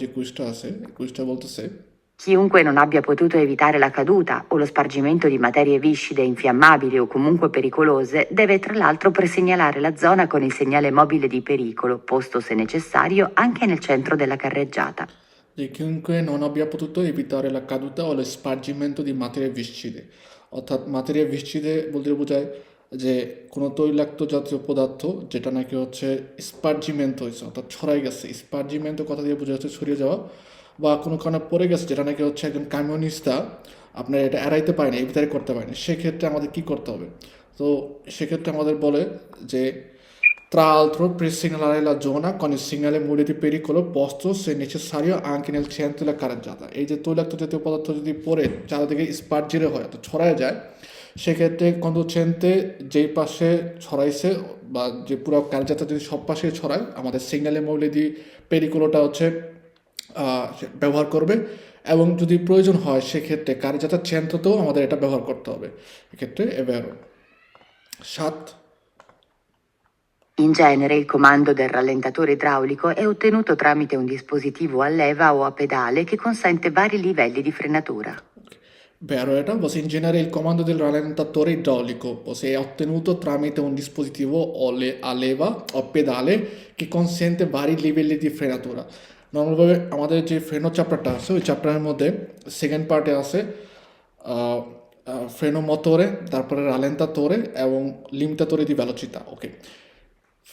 যে কুইজটা আছে এই কুইজটা বলতেছে Chiunque non abbia potuto evitare la caduta o lo spargimento di materie viscide infiammabili o comunque pericolose deve tra l'altro presegnalare la zona con il segnale mobile di pericolo, posto se necessario anche nel centro della carreggiata. যে chiunque non abbia potuto evitare la caduta o lo spargimento di materie viscide, অর্থাৎ materie viscide বলতে বোঝায় যে কোনো তৈলাক্ত জাতীয় পদার্থ যেটা নাকি হচ্ছে স্পার্জিমেন্ট হয়েছে অর্থাৎ ছড়াই গেছে। স্পার্জিমেন্ট কথা দিয়ে বোঝা যাচ্ছে ছড়িয়ে যাওয়া বা কোনো কারণে পড়ে গেছে, যেটা নাকি হচ্ছে একজন কামিউনিস্তা আপনার এটা এড়াইতে পারেনি, এভিটারে করতে পারেনি, সেক্ষেত্রে আমাদের কি করতে হবে? তো সেক্ষেত্রে আমাদের বলে যে tra l'altro per segnalare la zona con il segnale muro di pericolo posto se necessario anche nel centro della carreggiata। এই যে তৈলাক্ত জাতীয় পদার্থ যদি পড়ে চারিদিকে স্পার্জিরে হয় অর্থাৎ ছড়ায় যায়, সেক্ষেত্রে কন্ডুসেন্টে যেই পাশে ছড়াইছে বা যে পুরো কার্যাতা যদি সব পাশে ছড়ায় আমাদের সিগন্যালে মৌলে দি পেরিকোলোটা হচ্ছে ব্যবহার করবে, এবং যদি প্রয়োজন হয় সেক্ষেত্রে কার্যাতার চেন্ত্রতেও আমাদের এটা ব্যবহার করতে হবে। এক্ষেত্রে এভেরো 7। In genere il comando del rallentatore idraulico è ottenuto tramite un dispositivo a leva o a pedale che consente vari livelli di frenatura. Vero, era, in genere il comando del rallentatore idraulico è ottenuto tramite un dispositivo a leva o pedale che consente vari livelli di frenatura। নর্মালভাবে আমাদের যে ফ্রেনো চ্যাপ্টারটা আছে ওই চ্যাপ্টারের মধ্যে second পার্টে আছে ফ্রেনো মোটরে, তারপরে রালেন্তাতোরে এবং লিমিতাতোরে দি ভেলোসিতা। ওকে,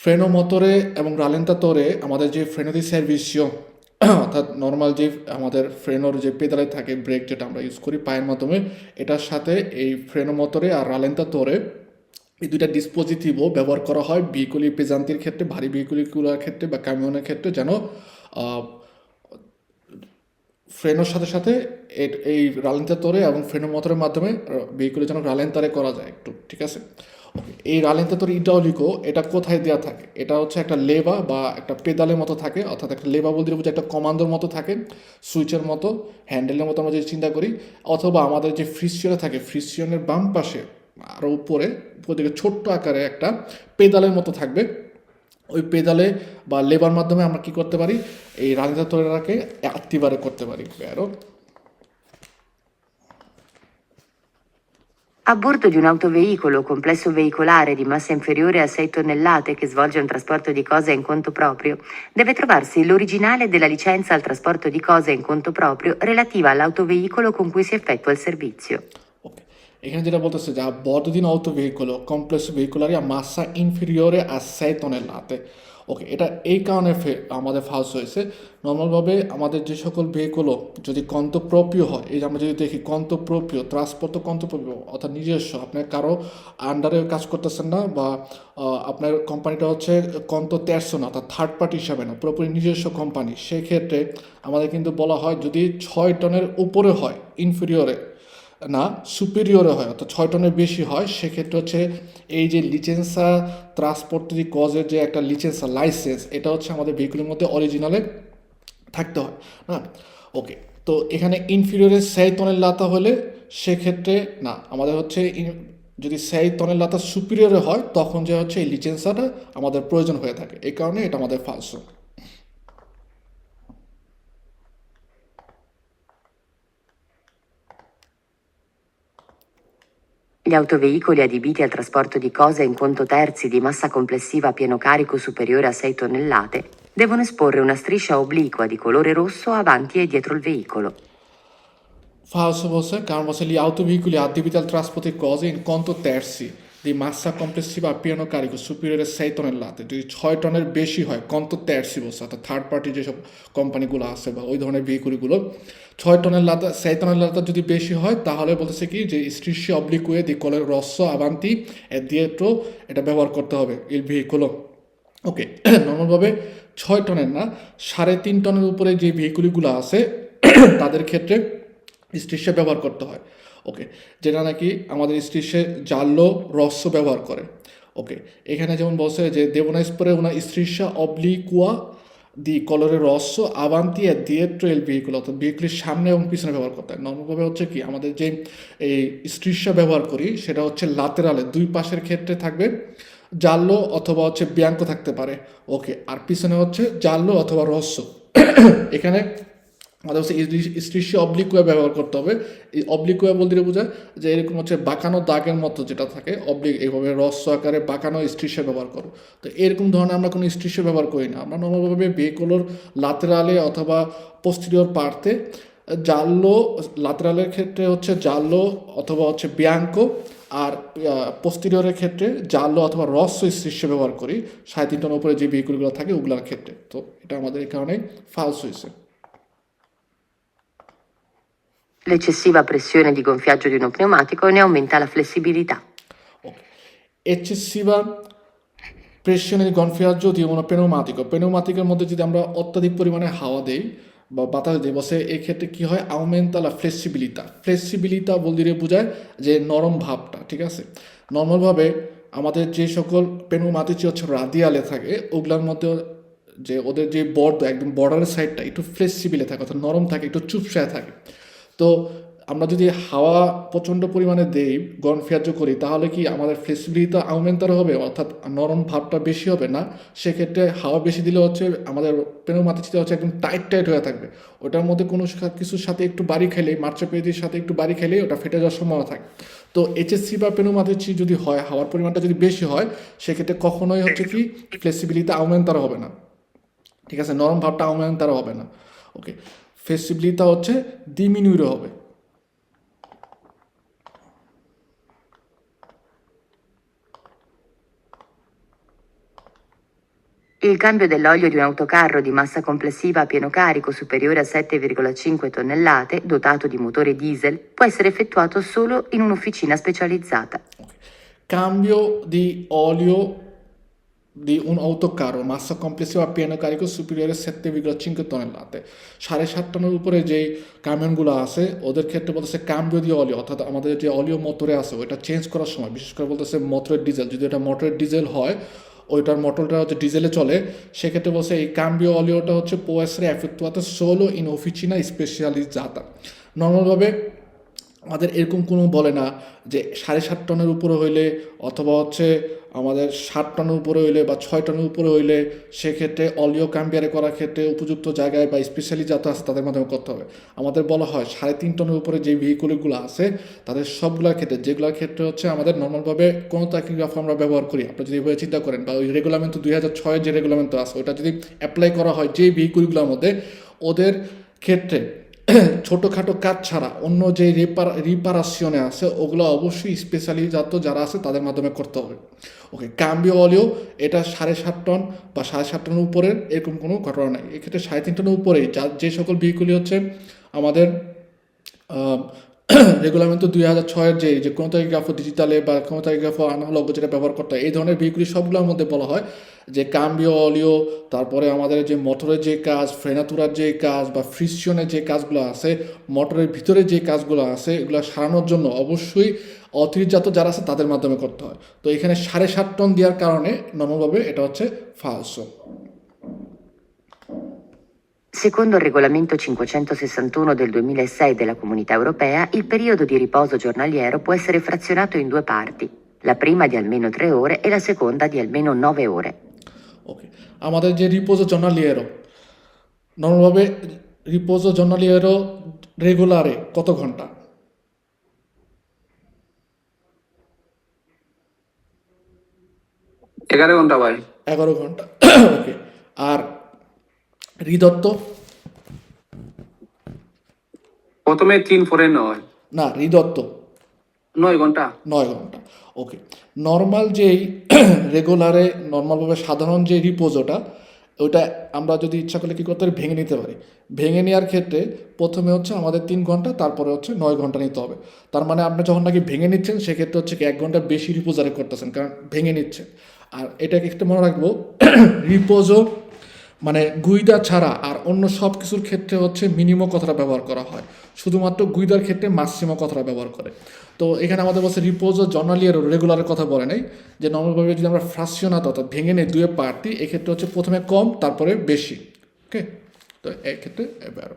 ফ্রেনো মোটরে এবং রালেন্তাতোরে আমাদের যে ফ্রেনো দি সার্ভিসিও অর্থাৎ নর্মাল যে আমাদের ফ্রেনোর যে পেদালে থাকে ব্রেক যেটা আমরা ইউজ করি পায়ের মাধ্যমে, এটার সাথে এই ফ্রেনো মোটরে আর রালেন্তাতোরে এই দুইটা ডিসপোজিটিভও ব্যবহার করা হয় ভেহিকুলি পেজান্তির ক্ষেত্রে, ভারী ভেহিকুলিগুলোর ক্ষেত্রে বা ক্যামিয়নের ক্ষেত্রে, যেন ফ্রেনোর সাথে সাথে এই রালেন্তাতোরে এবং ফ্রেনো মোটরের মাধ্যমে ভেহিকুলের যেন রালেন্তারে করা যায় একটু, ঠিক আছে। এই রালেন্তাতোর ইড্রাউলিকো এটা কোথায় দেওয়া থাকে? এটা হচ্ছে একটা লেবা বা একটা পেদালের মতো থাকে, অর্থাৎ একটা লেবা বলতে বুঝে একটা কমান্ডোর মতো থাকে, সুইচের মতো, হ্যান্ডেলের মতো আমরা যদি চিন্তা করি, অথবা আমাদের যে ফ্রিসিয়নে থাকে ফ্রিসিয়নের বাম পাশে আরও উপরে দিকে ছোট্ট আকারে একটা পেদালের মতো থাকবে। ওই পেদালে বা লেবার মাধ্যমে আমরা কি করতে পারি? এই রালেন্তাতোরটাকে অ্যাক্টিভেট করতে পারি। আরও A bordo di un autoveicolo o complesso veicolare di massa inferiore a 6 tonnellate che svolge un trasporto di cose in conto proprio, deve trovarsi l'originale della licenza al trasporto di cose in conto proprio relativa all'autoveicolo con cui si effettua il servizio. ওকে, এখানে যেটা বলতেছে যে bordo di un autoveicolo complesso veicolare a massa inferiore a 6 tonnellate। ওকে, এটা এই কারণে আমাদের ফালস হয়েছে। নর্মালভাবে আমাদের যে সকল ভেহিকুলও যদি কন্তপ্রপ্রিয় হয়, এই যে আমরা যদি দেখি কন্তপ্রপ্রিয় ট্রান্সপোর্ট কন্তপ্রপ্রিয় অর্থাৎ নিজস্ব, আপনার কারো আন্ডারে কাজ করতেছেন না বা আপনার কোম্পানিটা হচ্ছে কন্ত তেরশো না, অর্থাৎ থার্ড পার্টি হিসাবে না, পুরোপুরি নিজস্ব কোম্পানি, সেক্ষেত্রে আমাদের কিন্তু বলা হয় যদি 6 টনের উপরে হয়, ইনফেরিয়রে না সুপিরিয়রে হয় অর্থাৎ 6 টনের বেশি হয়, সেক্ষেত্রে হচ্ছে এই যে লিচেন্সা ট্রান্সপোর্ট দি কজের যে একটা লিচেন্সা লাইসেন্স, এটা হচ্ছে আমাদের ভেহিকুলের মধ্যে অরিজিনালে থাকতে হয় না। ওকে, তো এখানে ইনফিরিয়রের 6 টনের লাতা হলে সেক্ষেত্রে না, আমাদের হচ্ছে যদি 6 টনের লাতা সুপিরিয়রে হয় তখন যে হচ্ছে এই লিচেন্সাটা আমাদের প্রয়োজন হয়ে থাকে, এই কারণে এটা আমাদের ফালসো। Gli autoveicoli adibiti al trasporto di cose in conto terzi di massa complessiva a pieno carico superiore a 6 tonnellate devono esporre una striscia obliqua di colore rosso avanti e dietro il veicolo. Falso você, কারণ বলছে gli autoveicoli adibiti al trasporto di cose in conto terzi di massa complessiva a pieno carico superiore a 6 tonnellate, যদি 6 টনের বেশি হয় কন্ত তেরসি বলছে, অর্থাৎ third party যেসব কোম্পানিগুলো আছে বা ওই ধরনের ভেহিকুলগুলো 6 টনের লাতা 6 টনের লাতা যদি বেশি হয় তাহলে বলতেছে কি যে strisce oblique di colore rosso avanti e dietro এটা ব্যবহার করতে হবে il veicolo। ওকে, নর্মালভাবে 6 টনের না 3.5 টনের উপরে যে ভেহিকুলগুলো আছে তাদের ক্ষেত্রে স্ট্রিশে ব্যবহার করতে হয়। ওকে, যেটা নাকি আমাদের স্ট্রিশে জাল্লো রস্য ব্যবহার করে। ওকে, এখানে যেমন বলছে যে দেবনা স্পরে una striscia obliqua দি কলরের রস্য আভান্তি আর দিয়েট্রো এল ভেহিকুল, অর্থাৎ ভেহিকুলের সামনে এবং পিছনে ব্যবহার করতে হয়। নর্মালভাবে হচ্ছে কি আমাদের যে এই স্ট্রিশা ব্যবহার করি সেটা হচ্ছে লাতেরালে দুই পাশের ক্ষেত্রে থাকবে জাল্লো অথবা হচ্ছে বিয়াঙ্কো থাকতে পারে। ওকে, আর পিছনে হচ্ছে জাল্লো অথবা রস্য। এখানে আমাদের হচ্ছে স্ট্রিশি অবলিকুয়া ব্যবহার করতে হবে। এই অবলিকুয়া বলতে বোঝায় যে এরকম হচ্ছে বাঁকানো দাগের মতো যেটা থাকে অবলিক, এইভাবে রস্য আকারে বাঁকানো স্ট্রিশে ব্যবহার করো। তো এরকম ধরনের আমরা কোনো স্ট্রিশে ব্যবহার করি না, আমরা নর্মালভাবে ভেহিকলের লাতেরালে অথবা পোস্টেরিয়র পার্টে জাল্লো, লাতেরালের ক্ষেত্রে হচ্ছে জাল্লো অথবা হচ্ছে বিয়াঙ্কো, আর পোস্টেরিয়রের ক্ষেত্রে জাল্লো অথবা রস্য স্ট্রিশে ব্যবহার করি 3.5 টনের উপরে যে ভেহিকলগুলো থাকে ওগুলোর ক্ষেত্রে। তো এটা আমাদের এই কারণেই ফালস হয়েছে। L'eccessiva pressione di gonfiaggio di uno pneumatico ne aumenta la flessibilità. eccessiva pressione di gonfiaggio di uno pneumatico, pneumatiকের মধ্যে যদি আমরা অত্যাধিক পরিমাণে হাওয়া দেই বা বাতাস দিই বসে, এই ক্ষেত্রে কী হয়, আউমেন্টা লা ফ্লেক্সিবিলিটা। ফ্লেক্সিবিলিটা বলতে বোঝায় যে নরম ভাবটা, ঠিক আছে। নর্মালভাবে আমাদের যে সকল পেনুমাতিচি হচ্ছে রাদিয়ালে থাকে ওগুলোর মধ্যে যে ওদের যে একদম বর্ডারের সাইডটা একটু ফ্লেক্সিবিলে থাকে, অর্থাৎ নরম থাকে, একটু চুপসায় থাকে। তো আমরা যদি হাওয়া প্রচণ্ড পরিমাণে দেই, গনফিয়াজ্য করি, তাহলে কি আমাদের ফ্লেক্সিবিলিটি আউমেন্টার হবে, অর্থাৎ নরম ভাবটা বেশি হবে না। সেক্ষেত্রে হাওয়া বেশি দিলে হচ্ছে আমাদের পেনুমাতিচিটা হচ্ছে একদম টাইট টাইট হয়ে থাকবে। ওটার মধ্যে কোনো কিছুর সাথে একটু বাড়ি খেলেই, মার্চাপেদির সাথে একটু বাড়ি খেলেই ওটা ফেটে যাওয়ার সম্ভাবনা থাকে। তো এইচএসসি বা পেনুমাতিচি যদি হয়, হাওয়ার পরিমাণটা যদি বেশি হয়, সেক্ষেত্রে কখনোই হচ্ছে কি ফ্লেক্সিবিলিটি আউমেন্টার হবে না, ঠিক আছে, নরম ভাবটা আউমেন্টার হবে না। ওকে, ফ্লেক্সিবিলিটি হচ্ছে ডিমিনুইড হবে। Il cambio dell'olio di un autocarro di massa complessiva a pieno carico superiore a 7,5 tonnellate, dotato di motore diesel, può essere effettuato solo in un'officina specializzata. Cambio di olio di un autocarro, massa complessiva a pieno carico superiore a 7,5 tonnellate, 7.5 টনের উপরে যেই কামিয়নগুলো আছে ওদের ক্ষেত্রে বলতেছে কাম্বিও দি অলিও, অর্থাৎ আমাদের যে অলিও মোটরে আছে ওইটা চেঞ্জ করার সময়, বিশেষ করে বলতেছে মোটরের ডিজেল, যদি এটা মোটরের ডিজেল হয়, ওইটার মোটরটা হচ্ছে ডিজেলে চলে, সেক্ষেত্রে বলছে এই কাম্বিও অলিওটা হচ্ছে può essere effettuato solo in officina specializzata। নর্মালভাবে আমাদের এরকম কোনো বলে না যে 7.5 টনের উপরে হইলে অথবা হচ্ছে আমাদের 7 টনের উপরে হইলে বা 6 টনের উপরে হইলে সেক্ষেত্রে অলিও কাম্বিয়ারে করার ক্ষেত্রে উপযুক্ত জায়গায় বা স্পেশালি যাতে আছে তাদের মাধ্যমে করতে হবে। আমাদের বলা হয় 3.5 টনের উপরে যে ভেহিকুলগুলো আছে তাদের সবগুলোর ক্ষেত্রে, যেগুলোর ক্ষেত্রে হচ্ছে আমাদের নর্মালভাবে কোনো তাকিগ্রাফ আমরা ব্যবহার করি, আপনি যদি এভাবে চিন্তা করেন, বা ওই রেগুলামেন্ট 2006 যে রেগুলামেন্ট আছে ওটা যদি অ্যাপ্লাই করা হয় যে ভেহিকুলগুলোর মধ্যে, ওদের ক্ষেত্রে ছোটোখাটো কাজ ছাড়া অন্য যে রিপারাশনে আছে ওগুলো অবশ্যই স্পেশালিজাত যারা আছে তাদের মাধ্যমে করতে হবে। ওকে, কাম্বিও অলিও এটা 7.5 টন বা 7.5 টনের উপরের এরকম কোনো ঘটনা নাই। এক্ষেত্রে 3.5 টনের উপরেই যে সকল ভেহিকুলই হচ্ছে আমাদের রেগুলামেন্ট 2006 যে কোনো তারিগ্রাফো ডিজিটালে বা কোনো তারিগ্রাফো আনালগ যেটা ব্যবহার করতে হয়, এই ধরনের ভেহিকুলি সবগুলোর মধ্যে বলা হয় যে কাম্বিও অলিও, তারপরে আমাদের যে মোটরের যে কাজ, ফ্রেনাতুরার যে কাজ বা ফ্রিকশনের যে কাজগুলো আছে, মোটরের ভিতরে যে কাজগুলো আছে, এগুলো সারানোর জন্য অবশ্যই অতিরিক্ত যারা আছে তাদের মাধ্যমে করতে হয়। তো এখানে 7.5 টন দেওয়ার কারণে নর্মালভাবে এটা হচ্ছে ফালসো। Secondo il regolamento 561 del 2006 della Comunità Europea, il periodo di riposo giornaliero può essere frazionato in due parti, la prima di almeno 3 ore e la seconda di almeno 9 ore. ওকে, আমাদের যে রিপোজো জর্নালিয়েরো, নর্মালভাবে রিপোজো জর্নালিয়েরো রেগুলারে কত ঘন্টা? 11 ঘন্টা ভাই। 11 ঘন্টা। ওকে, আর হৃদত্ত? প্রথমে 3 পরে 9। না, হৃদত্ত 9 ঘন্টা। 9 ঘন্টা। ওকে, নর্মাল যেই রেগুলারে নর্মালভাবে সাধারণ যে রিপোজোটা, ওইটা আমরা যদি ইচ্ছা করলে কী করতে পারি, ভেঙে নিতে পারি। ভেঙে নেওয়ার ক্ষেত্রে প্রথমে হচ্ছে আমাদের 3 ঘন্টা, তারপরে হচ্ছে 9 ঘন্টা নিতে হবে। তার মানে আপনি যখন নাকি ভেঙে নিচ্ছেন সেক্ষেত্রে হচ্ছে কি 1 ঘন্টা বেশি রিপোজারে করতেছেন, কারণ ভেঙে নিচ্ছেন। আর এটাকে একটু মনে রাখবো, রিপোজো মানে গুইদা ছাড়া আর অন্য সব কিছুর ক্ষেত্রে হচ্ছে মিনিমো কথাটা ব্যবহার করা হয়, শুধুমাত্র গুইদার ক্ষেত্রে মাসিমো কথাটা ব্যবহার করে। তো এখানে আমাদের বলছে রিপোজো জর্নালিয়েরো রেগুলারের কথা বলে নাই, যে নর্মালভাবে যদি আমরা ফ্রাকশনাতো অর্থাৎ ভেঙে নেই দুয়ে পার্টি, এক্ষেত্রে হচ্ছে প্রথমে কম তারপরে বেশি। ওকে, তো এক্ষেত্রে এবার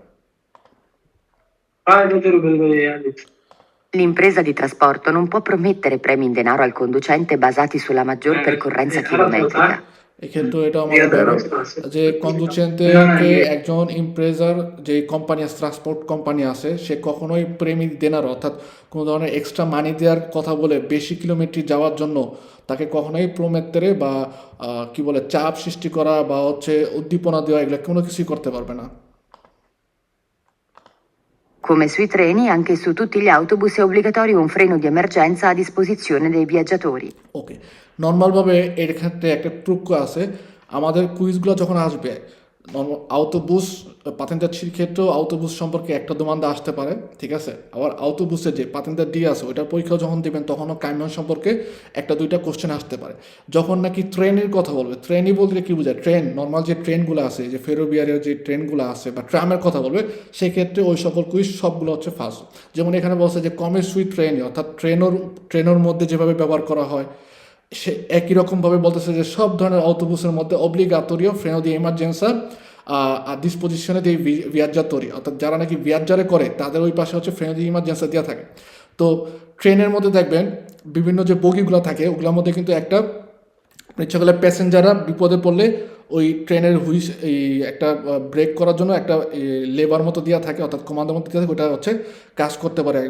L'impresa di trasporto non può promettere premi in denaro al conducente basati sulla maggior percorrenza chilometrica. এক্ষেত্রে এটা আমাদের বলে যে কন্ডুচেন্টকে একজন ইমপ্রেজার যে কোম্পানি আছে ট্রান্সপোর্ট কোম্পানি আছে সে কখনোই প্রেমিক দেনার অর্থাৎ কোনো ধরনের এক্সট্রা মানি দেওয়ার কথা বলে বেশি কিলোমিটার যাওয়ার জন্য তাকে কখনোই প্রমেত্রে বা কি বলে চাপ সৃষ্টি করা বা হচ্ছে উদ্দীপনা দেওয়া এগুলো কোনো কিছুই করতে পারবে না। Come sui treni, anche su tutti gli autobus è obbligatorio un freno di emergenza a disposizione dei viaggiatori. ওকে, নর্মালভাবে এর ক্ষেত্রে একটা ট্রুক আছে। আমাদের কুইজগুলো যখন আসবে আউটোবুস পাতেন্দার ক্ষেত্রেও আউটোবুস সম্পর্কে একটা দোমান্দা আসতে পারে, ঠিক আছে। আবার আউটোবুসে যে পাতেন্দার ডি আছে ওইটার পরীক্ষা যখন দেবেন তখনও কামিয়ন সম্পর্কে একটা দুইটা কোশ্চেন আসতে পারে। যখন নাকি ট্রেনের কথা বলবে, ট্রেনই বলতে কি বোঝায়, ট্রেন নর্মাল যে ট্রেনগুলো আছে যে ফেরোবিয়ারের যে ট্রেনগুলো আছে বা ট্রামের কথা বলবে সেক্ষেত্রে ওই সকল কুইজ সবগুলো হচ্ছে ফার্স্ট। যেমন এখানে বলছে যে কমে সুই ট্রেন অর্থাৎ ট্রেনের মধ্যে যেভাবে ব্যবহার করা হয় সে একই রকমভাবে বলতেছে যে সব ধরনের অটোবুসের মধ্যে অব্লিগাটোরিও ফ্রেনো দি এমার্জেন্সা আর ডিসপোজিশনে দিয়ে ভিয়াজ্জাতরি অর্থাৎ যারা নাকি ভিয়াজ্জারে করে তাদের ওই পাশে হচ্ছে ফ্রেনো দি এমার্জেন্সা দেওয়া থাকে। তো ট্রেনের মধ্যে দেখবেন বিভিন্ন যে বগিগুলো থাকে ওগুলোর মধ্যে কিন্তু একটা ইচ্ছা করলে প্যাসেঞ্জাররা বিপদে পড়লে ওই ট্রেনের হুইস এই একটা ব্রেক করার জন্য একটা লেবার মতো দেওয়া থাকে অর্থাৎ কমান্ডার মতো দেওয়া থাকে, ওটা হচ্ছে কাজ করতে পারে।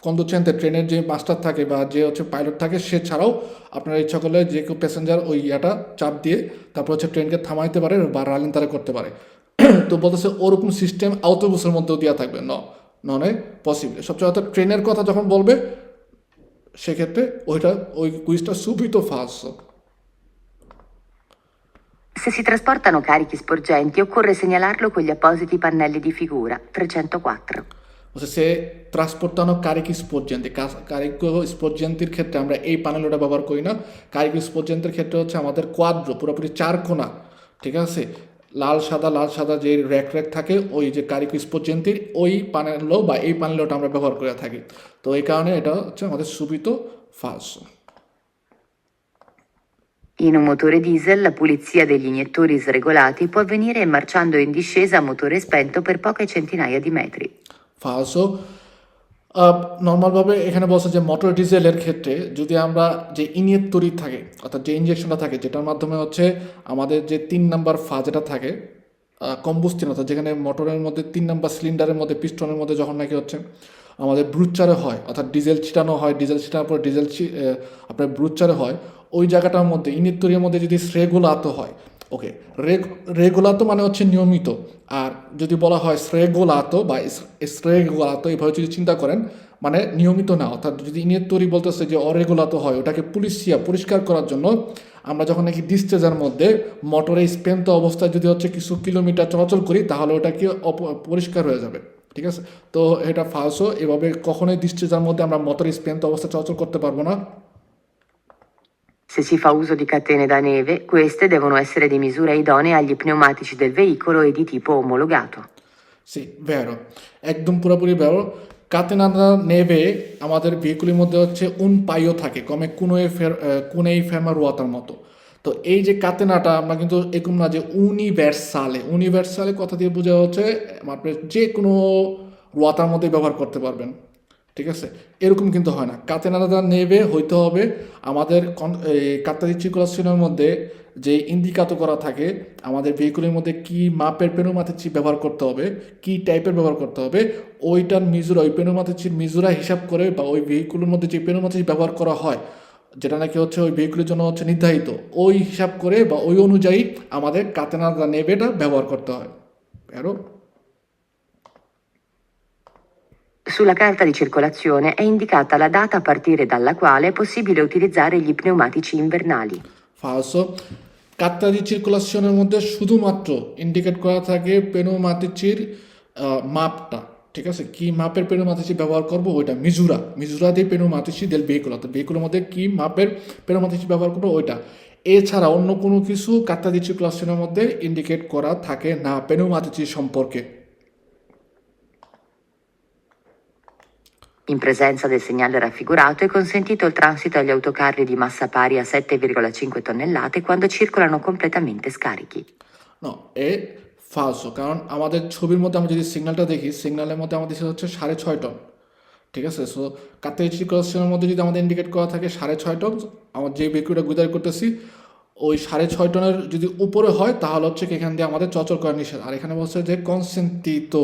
কন্ডুচেন্টে ট্রেনের যে মাস্টার থাকে বা যে হচ্ছে পাইলট থাকে সে ছাড়াও আপনারা ইচ্ছা করলে যে কেউ প্যাসেঞ্জার ওই ইয়াটা চাপ দিয়ে তারপর হচ্ছে ট্রেনকে থামাইতে পারে বা রানিং তারা করতে পারে। তো বলতেছে ওরকম সিস্টেম অটোবুসের মধ্যেও দেওয়া থাকবে নয় পসিবল। সবচেয়ে অর্থাৎ ট্রেনের কথা যখন বলবে সেক্ষেত্রে ওই কুইজটা সুবিধা fast. Se si trasportano carichi sporgenti, occorre segnalarlo con gli appositi pannelli di figura 304. সে ট্রান্সপোর্টানো কারিকি স্পোর্জেন্তি কারিকো স্পোর্জেন্তির ক্ষেত্রে আমরা এই প্যানেলটা ব্যবহার করি না। কারিকো স্পোর্জেন্তের ক্ষেত্রে হচ্ছে আমাদের কোয়াড্রো পুরোপুরি চার কোনা, ঠিক আছে, লাল সাদা যে র্যাক থাকে ওই যে কারিকো স্পোর্জেন্তির ওই প্যানেলও বা এই প্যানেলটা আমরা ব্যবহার করে থাকি। তো এই কারণে এটা হচ্ছে আমাদের সুবিধা fast. In un motore diesel la pulizia degli iniettori sregolati può avvenire marciando in discesa a motore spento per poche centinaia di metri. ফালসো নর্মালভাবে এখানে বলছে যে মোটর ডিজেলের ক্ষেত্রে যদি আমরা যে ইনিয়েক্টরি থাকে অর্থাৎ যে ইঞ্জেকশনটা থাকে যেটার মাধ্যমে হচ্ছে আমাদের যে 3 নাম্বার যেটা থাকে কম্বুস্টিন অর্থাৎ যেখানে মোটরের মধ্যে 3 নাম্বার সিলিন্ডারের মধ্যে পিস্টনের মধ্যে যখন নাকি হচ্ছে আমাদের ব্রুচারে হয় অর্থাৎ ডিজেল ছিটানো হয়, ডিজেল ছিটানোর পর আপনার ব্রুচারে হয়, ওই জায়গাটার মধ্যে ইনিয়েক্টরির মধ্যে যদি শ্রেগোলাতো হয়, ওকে, রেগুলাতো মানে হচ্ছে নিয়মিত। আর যদি বলা হয় শ্রেগোলাতো বা শ্রেগোলাতো এইভাবে যদি চিন্তা করেন মানে নিয়মিত না, অর্থাৎ যদি ইনিয়েত্তরি বলতেছে যে অরেগুলাতো হয় ওটাকে পরিষ্কার করার জন্য আমরা যখন নাকি ডিসচার্জের মধ্যে মোটরে স্পেন্ত অবস্থায় যদি হচ্ছে কিছু কিলোমিটার চলাচল করি তাহলে ওটাকে পরিষ্কার হয়ে যাবে, ঠিক আছে। তো এটা ফালসো, এভাবে কখনোই ডিসচার্জের মধ্যে আমরা মোটরে স্পেন্ত অবস্থায় চলাচল করতে পারবো না। Se si fa uso di catene da neve, queste devono essere di misura idonea agli pneumatici del veicolo e di tipo omologato. সি ভেরো একদম পুরোপুরি ভেরো। কাতেনাদা নেভে আমাদের ভেহিকুলের মধ্যে হচ্ছে পাইও থাকে কমে কোনেই ফেমার ওয়াতার মতো। তো এই যে কাতেনাটা আমরা কিন্তু এরকম না যে ইউনিভার্সালে কথা দিয়ে বোঝা হচ্ছে আপনার যে কোনো ওয়াতার মধ্যে ব্যবহার করতে পারবেন, ঠিক আছে, এরকম কিন্তু হয় না। কাতেনাদা নেভে হইতে হবে আমাদের কাতারি সার্কুলেশনের মধ্যে যে ইন্ডিকেট করা থাকে আমাদের ভেহিকুলের মধ্যে কি মাপের পেনোমাতিচি ব্যবহার করতে হবে, কি টাইপের ব্যবহার করতে হবে, ওইটার মিজুরা ওই পেনোমাতিচির মিজুরা হিসাব করে বা ওই ভেহিকুলের মধ্যে যে পেনোমাতিচি ব্যবহার করা হয় যেটা নাকি হচ্ছে ওই ভেহিকুলের জন্য হচ্ছে নির্ধারিত ওই হিসাব করে বা ওই অনুযায়ী আমাদের কাতেনাদা নেভেটা ব্যবহার করতে হয়। আরও Sulla carta di circolazione è indicata la data a partire dalla quale è possibile utilizzare gli pneumatici invernali. ফালসো Qatari সার্কুলেশনের মধ্যে শুধুমাত্র ইন্ডিকেট করা থাকে পেনোমাতিচির মাপটা, ঠিক আছে, কি মাপের পেনোমাতিচি ব্যবহার করবো ওইটা মিজুরা দিয়ে পেনোমাতিচি দেল ভেহিকুল অর্থাৎ ভেহিকুলের মধ্যে কি মাপের পেনোমাতিচি ব্যবহার করবো ওইটা। এছাড়া অন্য কোনো কিছু কাতারি সার্কুলেশনের মধ্যে ইন্ডিকেট করা থাকে না পেনোমাতিচি সম্পর্কে। In presenza del segnale raffigurato è consentito il transito agli autocarri di massa pari a 7,5 tonnellate quando circolano completamente scarichi. না, এ ফালসো, কারণ আমাদের ছবির মধ্যে আমরা যদি সিগন্যালটা দেখি সিগন্যালের মধ্যে আমাদের হচ্ছে 6.5 টন, ঠিক আছে। সো কাতেচিকসের মধ্যে যদি আমাদের ইন্ডিকেট করা থাকে 6.5 টন, আমার যে ভেহিকুলটা গুদাই করতেছি ওই 6.5 টনের যদি উপরে হয় তাহলে হচ্ছে কি এখান দিয়ে আমাদের চলাচল করা নিষেধ। আর এখানে বলছে যে consentito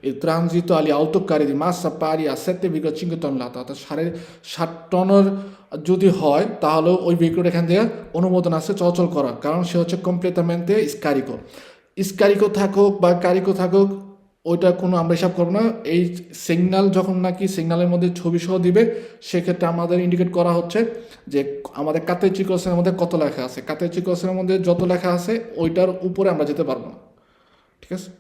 il transito agli autocarri di massa pari a 7,5 tonnellate, অর্থাৎ 7.5 টনের যদি হয় তাহলে ওই ভেহিকুল এখান দিয়ে অনুমোদন আছে চলাচল করার, কারণ সে হচ্ছে কমপ্লিটমেন্টে স্কারিকো। স্কারিকো থাকুক বা কারিকো থাকুক ওইটা কোনো আমরা হিসাব করবো না। এই সিগন্যাল যখন নাকি সিগন্যালের মধ্যে ছবি সহ দিবে সেক্ষেত্রে আমাদের ইন্ডিকেট করা হচ্ছে যে আমাদের কাতেচিকসের মধ্যে কত লেখা আছে, কাতেচিকসের মধ্যে যত লেখা আছে ওইটার উপরে আমরা যেতে পারবো না। ঠিক আছে।